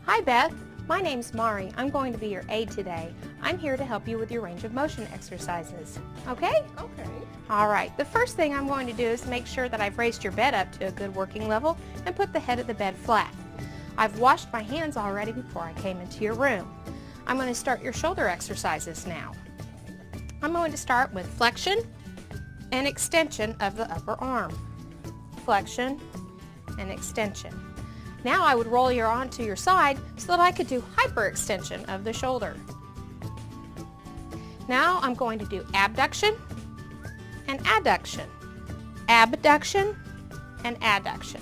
Hi Beth, my name's Mari. I'm going to be your aide today. I'm here to help you with your range of motion exercises. Okay? Okay. Alright, the first thing I'm going to do is make sure that I've raised your bed up to a good working level and put the head of the bed flat. I've washed my hands already before I came into your room. I'm going to start your shoulder exercises now. I'm going to start with flexion and extension of the upper arm. Flexion and extension. Now I would roll your arm to your side so that I could do hyperextension of the shoulder. Now I'm going to do abduction and adduction. Abduction and adduction.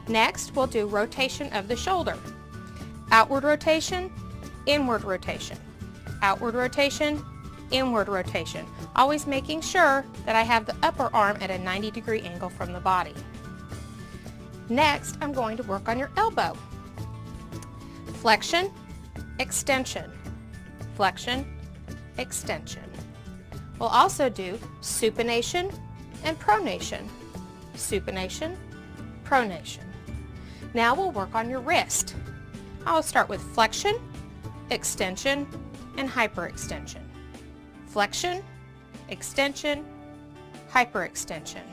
Next we'll do rotation of the shoulder. Outward rotation, inward rotation. Outward rotation, inward rotation. Always making sure that I have the upper arm at a 90-degree angle from the body. Next, I'm going to work on your elbow. Flexion, extension, flexion, extension. We'll also do supination and pronation. Supination, pronation. Now we'll work on your wrist. I'll start with flexion, extension, and hyperextension. Flexion, extension, hyperextension.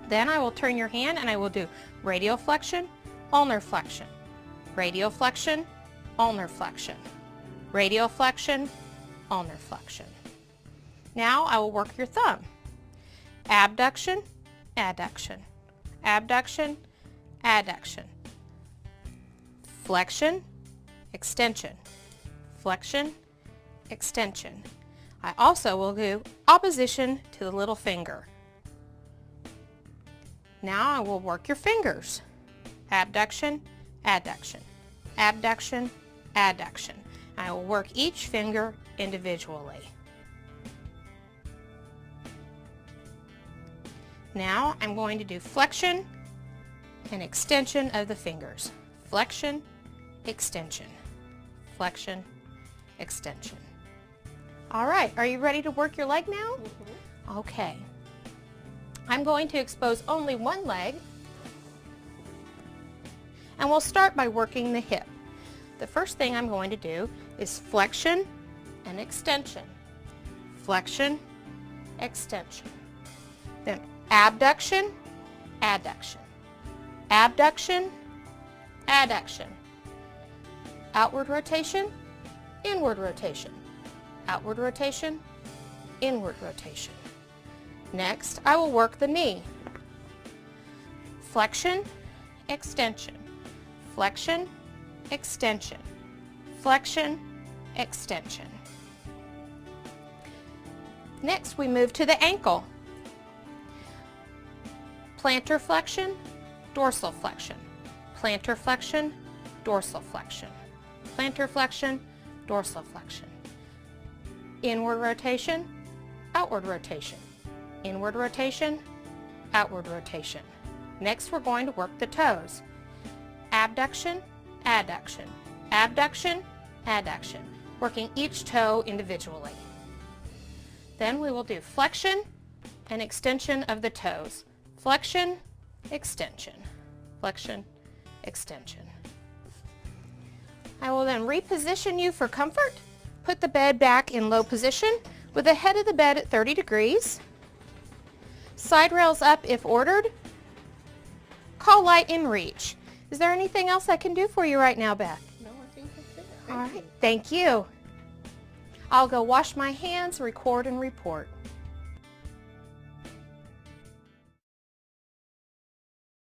Then I will turn your hand and I will do radial flexion, ulnar flexion, radial flexion, ulnar flexion, radial flexion, ulnar flexion. Now I will work your thumb. Abduction, adduction, abduction, adduction, flexion, extension, flexion, extension. I also will do opposition to the little finger. Now I will work your fingers. Abduction, adduction, abduction, adduction. I will work each finger individually. Now I'm going to do flexion and extension of the fingers. Flexion, extension, flexion, extension. All right, are you ready to work your leg now? Mm-hmm. Okay. I'm going to expose only one leg, and we'll start by working the hip. The first thing I'm going to do is flexion and extension. Flexion, extension. Then abduction, adduction. Abduction, adduction. Outward rotation, inward rotation. Outward rotation, inward rotation. Next, I will work the knee. Flexion, extension, flexion, extension, flexion, extension. Next, we move to the ankle. Plantar flexion, dorsal flexion, plantar flexion, dorsal flexion, plantar flexion, dorsal flexion. Inward rotation, outward rotation. Inward rotation, outward rotation. Next we're going to work the toes. Abduction, adduction, abduction, adduction, working each toe individually. Then we will do flexion and extension of the toes. Flexion, extension, flexion, extension. I will then reposition you for comfort. Put the bed back in low position with the head of the bed at 30 degrees. Side rails up if ordered. Call light in reach. Is there anything else I can do for you right now, Beth? No, I think that's it. All right, thank you. I'll go wash my hands, record, and report.